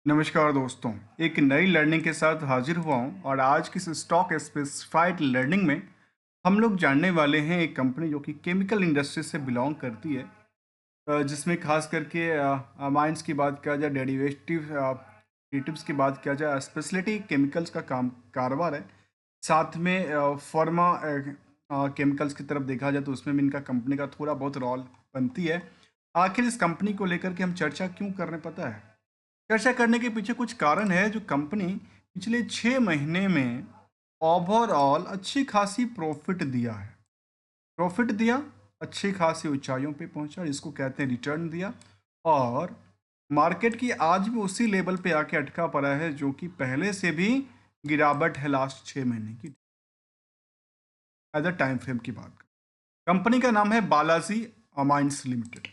नमस्कार दोस्तों। एक नई लर्निंग के साथ हाजिर हुआ हूँ और आज की इस स्टॉक स्पेसिफाइड लर्निंग में हम लोग जानने वाले हैं एक कंपनी जो कि केमिकल इंडस्ट्री से बिलोंग करती है, जिसमें खास करके माइंस की बात किया जाए, डेरिवेटिव एडिटिव्स की बात किया जाए, स्पेशलिटी केमिकल्स का काम कारोबार है। साथ में फार्मा केमिकल्स की तरफ देखा जाए तो उसमें भी इनका कंपनी का थोड़ा बहुत रोल बनती है। आखिर इस कंपनी को लेकर के हम चर्चा क्यों कर रहे हैं पता है? चर्चा करने के पीछे कुछ कारण है। जो कंपनी पिछले 6 महीने में ओवरऑल अच्छी खासी प्रॉफिट दिया है, प्रॉफिट दिया, अच्छी खासी ऊंचाइयों पे पहुंचा, इसको कहते हैं रिटर्न दिया। और मार्केट की आज भी उसी लेवल पे आके अटका पड़ा है जो कि पहले से भी गिरावट है लास्ट 6 महीने की। एज अ टाइम फ्रेम की बात करें, कंपनी का नाम है बालाजी अमाइंस लिमिटेड।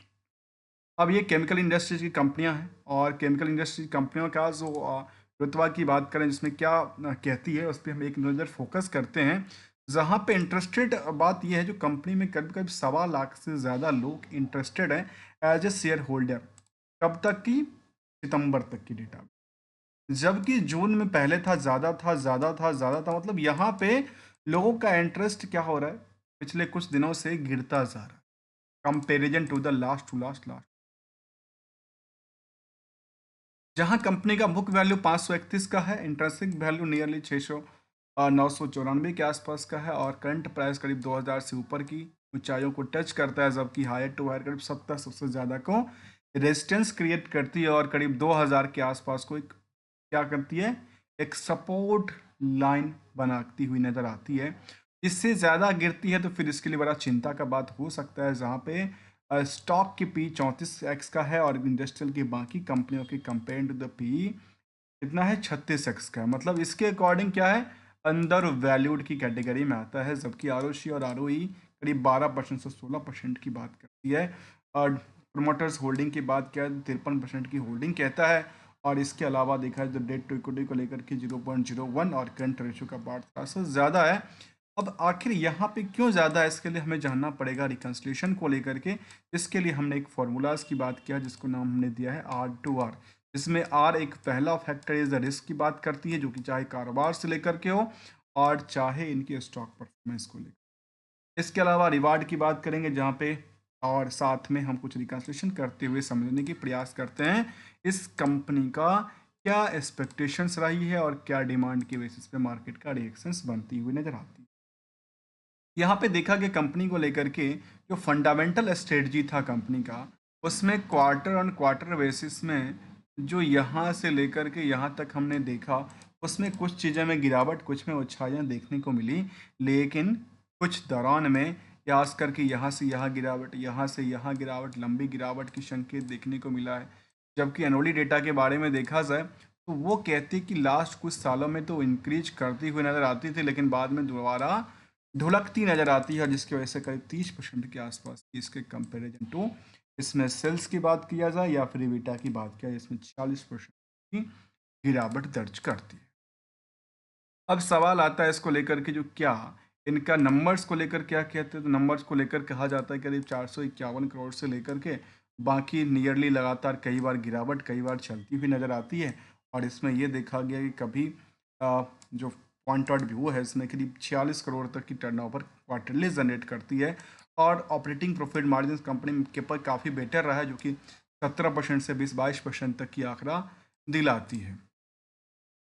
अब ये केमिकल इंडस्ट्रीज की कंपनियां हैं और केमिकल इंडस्ट्री कंपनियों का जो रुतबा की बात करें जिसमें क्या कहती है उस पर हम एक नज़र फोकस करते हैं। जहाँ पे इंटरेस्टेड बात यह है, जो कंपनी में करीब करीब 1.25 लाख से ज़्यादा लोग इंटरेस्टेड हैं एज ए शेयर होल्डर। कब तक की? सितंबर तक की डेटा। जबकि जून में पहले था, ज़्यादा था, ज़्यादा था, ज़्यादा था। मतलब यहाँ पे लोगों का इंटरेस्ट क्या हो रहा है, पिछले कुछ दिनों से गिरता जा रहा है comparison to the last to last last. जहां कंपनी का बुक वैल्यू 531 का है, इंट्रेंसिक वैल्यू नियरली 994 के आसपास का है और करंट प्राइस करीब 2000 से ऊपर की ऊंचाइयों को टच करता है, जबकि हायर टू हायर करीब 70 सबसे ज़्यादा को रेजिस्टेंस क्रिएट करती है और करीब 2000 के आसपास को एक क्या करती है, एक सपोर्ट लाइन बनाती हुई नज़र आती है। इससे ज़्यादा गिरती है तो फिर इसके लिए बड़ा चिंता का बात हो सकता है, जहाँ पे स्टॉक की पी 34x का है और इंडस्ट्रियल की बाकी कंपनियों की कंपेयर टू द पी कितना है, 36x का है। मतलब इसके अकॉर्डिंग क्या है, अंडर वैल्यूड की कैटेगरी में आता है। जबकि आरओसी और आरओई करीब 12% से 16% की बात करती है और प्रोमोटर्स होल्डिंग की बात किया तो 53% की होल्डिंग कहता है। और इसके अलावा देखा जाए तो डेट टू इक्विटी को लेकर के 0.01 और करंट रेशियो का बात थोड़ा सा ज़्यादा है। अब आखिर यहाँ पे क्यों ज़्यादा है, इसके लिए हमें जानना पड़ेगा रिकन्सिलेशन को लेकर के। इसके लिए हमने एक फॉर्मूलाज की बात किया जिसको नाम हमने दिया है R2R। इसमें R एक पहला फैक्टर इज द रिस्क की बात करती है, जो कि चाहे कारोबार से लेकर के हो और चाहे इनकी स्टॉक परफॉर्मेंस को लेकर। इसके अलावा रिवार्ड की बात करेंगे जहाँ पे, और साथ में हम कुछ रिकन्सिलेशन करते हुए समझने की प्रयास करते हैं इस कंपनी का क्या एक्सपेक्टेशंस रही है और क्या डिमांड की बेसिस पे मार्केट का रिएक्शंस बनती हुई नजर आती है। यहाँ पे देखा कि कंपनी को लेकर के जो फंडामेंटल स्ट्रेटजी था कंपनी का, उसमें क्वार्टर ऑन क्वार्टर बेसिस में जो यहाँ से लेकर के यहाँ तक हमने देखा, उसमें कुछ चीज़ें में गिरावट, कुछ में उछाइयाँ देखने को मिली। लेकिन कुछ दौरान में खास करके यहाँ से यहाँ गिरावट, यहाँ से यहाँ गिरावट, लंबी गिरावट की संकेत देखने को मिला है। जबकि एनुअली डेटा के बारे में देखा जाए तो वो कहती है कि लास्ट कुछ सालों में तो इंक्रीज करती हुई नज़र आती थी, लेकिन बाद में दोबारा ढुलकती नज़र आती है, जिसकी वजह से करीब 30% के आसपास की इसके कंपेरिजन टू इसमें सेल्स की बात किया जाए या फिर ईबिटा की बात किया जाए, इसमें 40% की गिरावट दर्ज करती है। अब सवाल आता है इसको लेकर के, जो क्या इनका नंबर्स को लेकर क्या कहते हैं, तो नंबर्स को लेकर कहा जाता है करीब 451 करोड़ से लेकर के बाकी नियरली लगातार कई बार गिरावट, कई बार चलती हुई नज़र आती है। और इसमें ये देखा गया कि कभी जो पॉइंट आउट व्यू है इसमें करीब 46 करोड़ तक की टर्नओवर क्वार्टरली जनरेट करती है। और ऑपरेटिंग प्रॉफिट मार्जिन कंपनी के पर काफ़ी बेटर रहा है, जो कि 17% से 20-22% तक की आंकड़ा दिलाती है।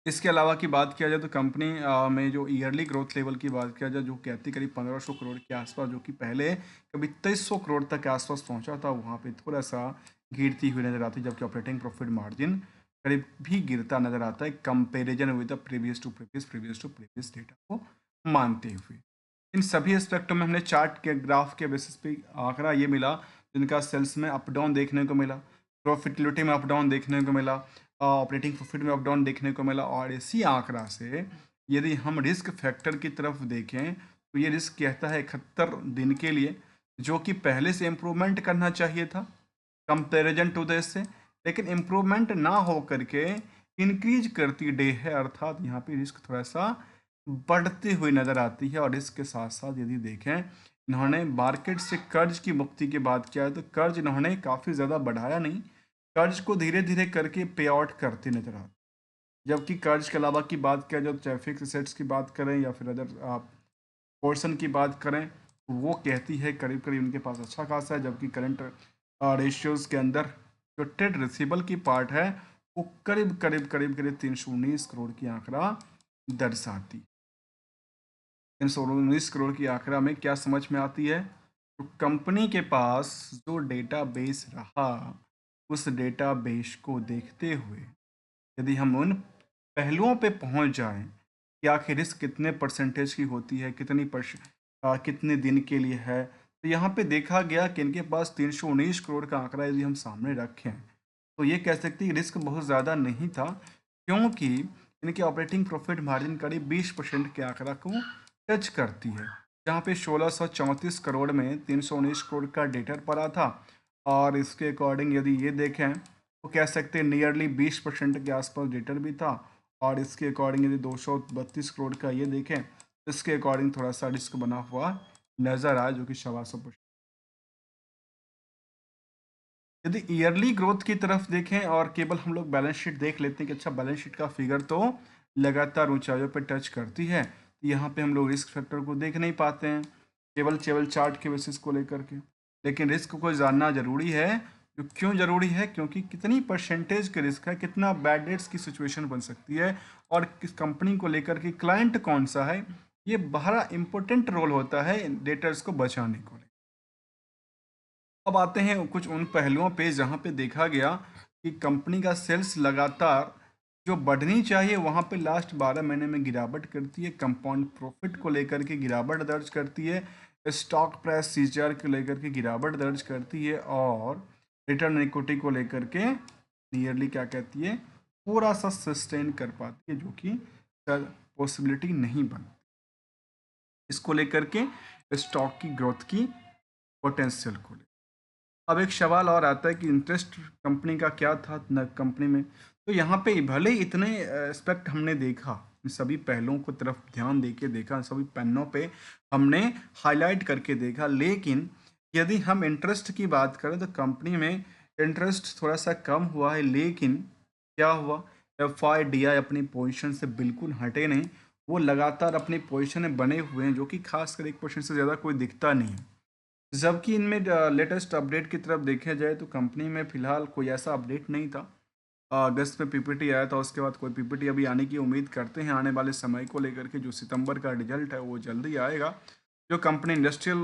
इसके अलावा की बात किया जाए तो कंपनी में जो ईयरली ग्रोथ लेवल की बात किया जाए, जो कहती करीब 1500 करोड़ के आसपास, जो कि पहले कभी 2300 करोड़ तक के आसपास पहुंचा था, वहां पे थोड़ा सा गिरती हुई नजर आती है। जबकि ऑपरेटिंग प्रॉफिट मार्जिन करीब भी गिरता नजर आता है comparison with the previous data को मानते हुए। इन सभी एस्पेक्टों में हमने चार्ट के ग्राफ के बेसिस पे आंकड़ा ये मिला, जिनका सेल्स में अप डाउन देखने को मिला, प्रॉफिटेबिलिटी में अप डाउन देखने को मिला, ऑपरेटिंग प्रॉफिट में अप डाउन देखने को मिला। और इसी आंकड़ा से यदि हम रिस्क फैक्टर की तरफ देखें तो ये रिस्क कहता है 71 दिन के लिए, जो कि पहले से इम्प्रूवमेंट करना चाहिए था कंपेरिजन टू द इससे, लेकिन इम्प्रूवमेंट ना हो करके इंक्रीज करती डे है, अर्थात यहाँ पे रिस्क थोड़ा सा बढ़ती हुई नज़र आती है। और इसके साथ साथ यदि देखें, इन्होंने मार्केट से कर्ज की मुक्ति की बात किया है तो कर्ज इन्होंने काफ़ी ज़्यादा बढ़ाया नहीं, कर्ज को धीरे धीरे करके पे आउट करती नजर आती। जबकि कर्ज के अलावा की बात करें, जब चाहे फिक्स एसेट्स की बात करें या फिर अदर पोर्शन की बात करें, तो वो कहती है करीब करीब उनके पास अच्छा खासा है। जबकि करंट रेशियोज के अंदर जो ट्रेड रिसीवेबल की पार्ट है वो करीब करीब करीब करीब 319 करोड़ की आंकड़ा दर्शाती। 319 करोड़ की आंकड़ा में क्या समझ में आती है, तो कंपनी के पास जो डेटाबेस रहा, उस डेटाबेस को देखते हुए यदि हम उन पहलुओं पे पहुंच जाएं कि आखिर रिस्क कितने परसेंटेज की होती है, कितने दिन के लिए है, तो यहाँ पे देखा गया कि इनके पास 319 करोड़ का आंकड़ा यदि हम सामने रखें तो ये कह सकते हैं कि रिस्क बहुत ज़्यादा नहीं था, क्योंकि इनके ऑपरेटिंग प्रॉफिट मार्जिन करीब 20% के आंकड़ा को टच करती है। जहाँ पे 1634 करोड़ में 319 करोड़ का डेटर पड़ा था, और इसके अकॉर्डिंग यदि ये देखें तो कह सकते हैं नियरली 20% के आसपास डेटर भी था। और इसके अकॉर्डिंग यदि 232 करोड़ का ये देखें, इसके अकॉर्डिंग थोड़ा सा रिस्क बना हुआ नज़र आया, जो कि 125%। यदि ईयरली ग्रोथ की तरफ देखें और केवल हम लोग बैलेंस शीट देख लेते हैं कि अच्छा बैलेंस शीट का फिगर तो लगातार ऊंचाइयों पर टच करती है, तो यहाँ पे हम लोग रिस्क फैक्टर को देख नहीं पाते हैं, केवल केवल चार्ट के बेसिस को लेकर के। लेकिन रिस्क को जानना जरूरी है। जो क्यों जरूरी है, क्योंकि कितनी परसेंटेज के रिस्क है, कितना बैड डेट्स की सिचुएशन बन सकती है, और किस कंपनी को लेकर के क्लाइंट कौन सा है, ये बड़ा इंपॉर्टेंट रोल होता है डेटर्स को बचाने को। अब आते हैं कुछ उन पहलुओं पे जहाँ पे देखा गया कि कंपनी का सेल्स लगातार जो बढ़नी चाहिए वहाँ पे लास्ट 12 महीने में गिरावट करती है, कंपाउंड प्रॉफिट को लेकर के गिरावट दर्ज करती है, स्टॉक प्राइस सीजीआर को लेकर के गिरावट दर्ज करती है, और रिटर्न इक्विटी को लेकर के नियरली क्या कहती है, थोड़ा सा सस्टेन कर पाती है, जो कि पॉसिबिलिटी नहीं बनती इसको लेकर के स्टॉक की ग्रोथ की पोटेंशियल को लेकर। अब एक सवाल और आता है कि इंटरेस्ट कंपनी का क्या था न कंपनी में। तो यहाँ पे भले ही इतने एस्पेक्ट हमने देखा, इन सभी पहलुओं को तरफ ध्यान देके देखा, सभी पन्नों पे हमने हाईलाइट करके देखा, लेकिन यदि हम इंटरेस्ट की बात करें तो कंपनी में इंटरेस्ट थोड़ा सा कम हुआ है। लेकिन क्या हुआ, FIDI अपनी पोजीशन से बिल्कुल हटे नहीं, वो लगातार अपनी पोजीशन में बने हुए हैं, जो कि खासकर 1% से ज़्यादा कोई दिखता नहीं है। जबकि इनमें लेटेस्ट अपडेट की तरफ देखा जाए तो कंपनी में फिलहाल कोई ऐसा अपडेट नहीं था। अगस्त में पीपीटी आया था, उसके बाद कोई पीपीटी अभी आने की उम्मीद करते हैं आने वाले समय को लेकर के। जो सितंबर का रिजल्ट है वो जल्दी आएगा। जो कंपनी इंडस्ट्रियल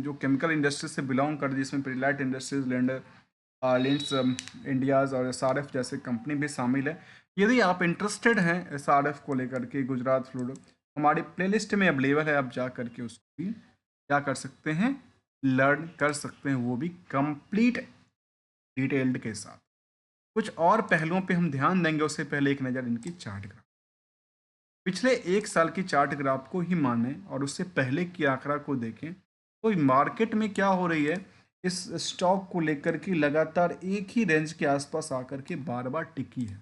जो केमिकल इंडस्ट्री से बिलोंग कर, जिसमें पिडिलाइट इंडस्ट्रीज, लिंड्स इंडियाज़ और SRF जैसे कंपनी भी शामिल है। यदि आप इंटरेस्टेड हैं SRF को लेकर के, गुजरात फ्लूइड हमारी प्लेलिस्ट में अवेलेबल है, आप जा करके उसको भी क्या कर सकते हैं, लर्न कर सकते हैं, वो भी कंप्लीट डिटेल्ड के साथ। कुछ और पहलुओं पे हम ध्यान देंगे, उससे पहले एक नज़र इनकी चार्ट ग्राफ, पिछले 1 साल की चार्ट ग्राफ को ही माने और उससे पहले की आंकड़ा को देखें तो मार्केट में क्या हो रही है, इस स्टॉक को लेकर के लगातार एक ही रेंज के आसपास आकर के बार बार टिकी है।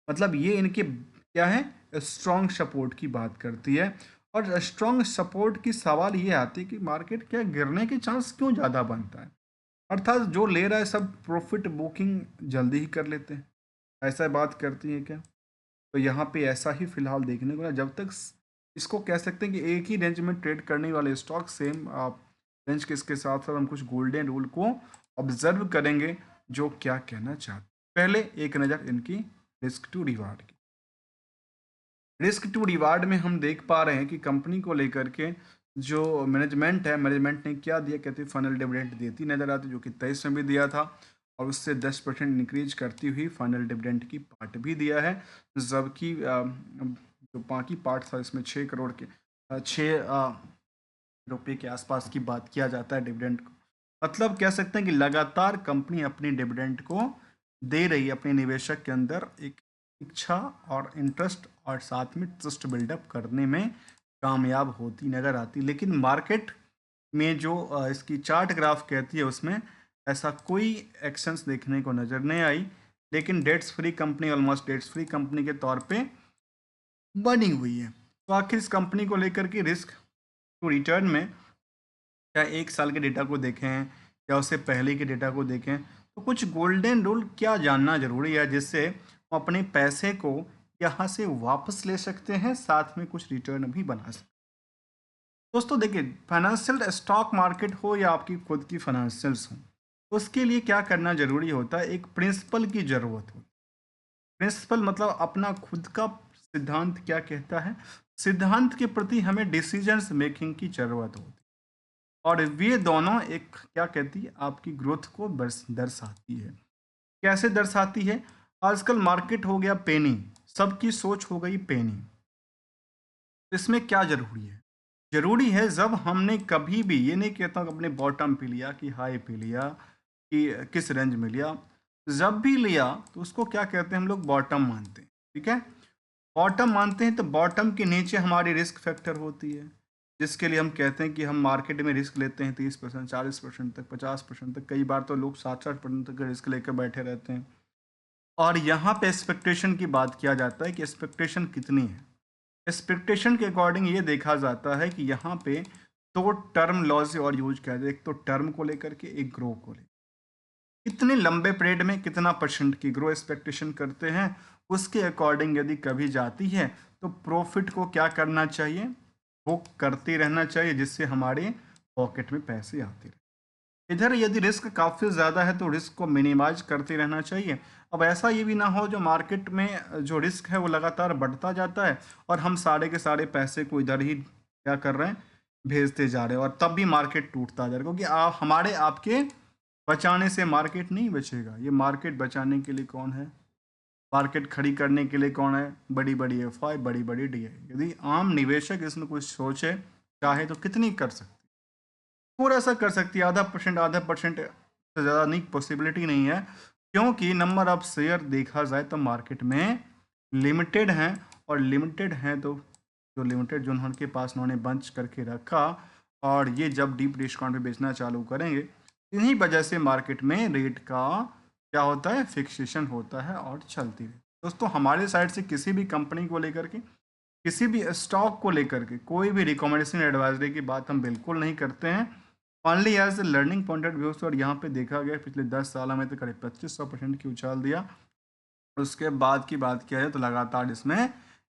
मतलब ये इनके क्या है, स्ट्रॉन्ग सपोर्ट की बात करती है। और स्ट्रॉन्ग सपोर्ट की सवाल ये आती है कि मार्केट क्या गिरने के चांस क्यों ज़्यादा बनता है, अर्थात जो ले रहा है सब प्रॉफिट बुकिंग जल्दी ही कर लेते हैं, ऐसा बात करती है क्या। तो यहाँ पे ऐसा ही फिलहाल देखने को ना, जब तक इसको कह सकते हैं कि एक ही रेंज में ट्रेड करने वाले स्टॉक सेम रेंज के इसके साथ साथ हम कुछ गोल्डन रूल को ऑब्जर्व करेंगे, जो क्या कहना चाहते हैं। पहले एक नज़र इनकी रिस्क टू रिवार्ड की। रिस्क टू रिवार्ड में हम देख पा रहे हैं कि कंपनी को लेकर के जो मैनेजमेंट है, मैनेजमेंट ने क्या दिया, कहते हैं फाइनल डिविडेंड देती नजर आती, जो कि 23 में भी दिया था, और उससे 10% इंक्रीज करती हुई फाइनल डिविडेंड की पार्ट भी दिया है। जबकि जो बाकी पार्ट था इसमें 6 करोड़ के 6 रुपये के आसपास की बात किया जाता है डिविडेंड को। मतलब कह सकते हैं कि लगातार कंपनी अपनी डिविडेंड को दे रही है, अपने निवेशक के अंदर एक इच्छा और इंटरेस्ट और साथ में ट्रस्ट बिल्डअप करने में कामयाब होती नज़र आती। लेकिन मार्केट में जो इसकी चार्ट ग्राफ कहती है उसमें ऐसा कोई एक्शंस देखने को नज़र नहीं आई। लेकिन debts free company, almost debts free company के तौर पे बनी हुई है। तो आखिर इस कंपनी को लेकर के रिस्क टू रिटर्न में, क्या 1 साल के डेटा को देखें या उससे पहले के डेटा को देखें, तो कुछ गोल्डन रूल क्या जानना जरूरी है जिससे हम अपने पैसे को यहाँ से वापस ले सकते हैं, साथ में कुछ रिटर्न भी बना सकते हैं। दोस्तों देखिए, फाइनेंशियल स्टॉक मार्केट हो या आपकी खुद की फाइनेंशियल्स हो, उसके लिए क्या करना जरूरी होता है, एक प्रिंसिपल की जरूरत होती है। प्रिंसिपल मतलब अपना खुद का सिद्धांत क्या कहता है, सिद्धांत के प्रति हमें डिसीजंस मेकिंग की जरूरत होती है। और वे दोनों एक क्या कहती है, आपकी ग्रोथ को दर्शाती है। कैसे दर्शाती है? आजकल मार्केट हो गया पेनी, सबकी सोच हो गई पेनी। इसमें क्या जरूरी है? जरूरी है जब हमने कभी भी, ये नहीं कहता हूँ अपने बॉटम पे लिया कि हाई पे लिया कि किस रेंज में लिया, जब भी लिया तो उसको क्या कहते हैं हम लोग, बॉटम मानते हैं। ठीक है, बॉटम मानते हैं तो बॉटम के नीचे हमारी रिस्क फैक्टर होती है, जिसके लिए हम कहते हैं कि हम मार्केट में रिस्क लेते हैं 30%, 40% तक, 50% तक, कई बार तो लोग 60-60% तक रिस्क लेकर बैठे रहते हैं। और यहाँ पे एक्सपेक्टेशन की बात किया जाता है कि एक्सपेक्टेशन कितनी है। एक्सपेक्टेशन के अकॉर्डिंग ये देखा जाता है कि यहाँ पे दो टर्म लॉज और यूज किया जाए, एक तो टर्म को लेकर के, एक ग्रो को लेकर। कितने लंबे पीरियड में कितना परसेंट की ग्रो एक्सपेक्टेशन करते हैं, उसके अकॉर्डिंग यदि कभी जाती है तो प्रॉफिट को क्या करना चाहिए, वो करते रहना चाहिए, जिससे हमारे पॉकेट में पैसे आते रहे। इधर यदि रिस्क काफ़ी ज़्यादा है तो रिस्क को मिनिमाइज करते रहना चाहिए। अब ऐसा ये भी ना हो जो मार्केट में जो रिस्क है वो लगातार बढ़ता जाता है और हम सारे के सारे पैसे को इधर ही क्या कर रहे हैं, भेजते जा रहे हैं, और तब भी मार्केट टूटता जा रहा है, क्योंकि हमारे आपके बचाने से मार्केट नहीं बचेगा। ये मार्केट बचाने के लिए कौन है, मार्केट खड़ी करने के लिए कौन है, बड़ी बड़ी एफआई, बड़ी बड़ी डीआई। यदि आम निवेशक इसमें कुछ सोचे, चाहे तो कितनी कर सकते, थोड़ा सा कर सकती है, आधा परसेंट से ज़्यादा नहीं, पॉसिबिलिटी नहीं है, क्योंकि नंबर ऑफ शेयर देखा जाए तो मार्केट में लिमिटेड हैं, और लिमिटेड हैं तो जो लिमिटेड जो उनके पास उन्होंने बंच करके रखा, और ये जब डीप डिस्काउंट पे बेचना चालू करेंगे, इन्हीं वजह से मार्केट में रेट का क्या होता है, फिक्सेशन होता है और चलती है। दोस्तों हमारे साइड से किसी भी कंपनी को लेकर के, किसी भी स्टॉक को लेकर के कोई भी रिकमेंडेशन एडवाइजरी की बात हम बिल्कुल नहीं करते हैं, only as a learning point of view से। और यहाँ पे देखा गया पिछले 10 साल में तो करीब 2500% की उछाल दिया। उसके बाद की बात किया है तो लगातार इसमें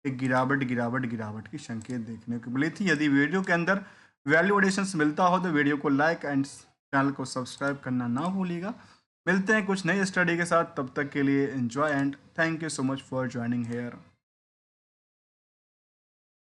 एक गिरावट की संकेत देखने को मिली थी। यदि वीडियो के अंदर वैल्यू एडिशंस मिलता हो तो वीडियो को लाइक एंड चैनल को सब्सक्राइब करना ना भूलिएगा। मिलते हैं कुछ नई स्टडी के साथ, तब तक के लिए enjoy and thank you so much for joining hair.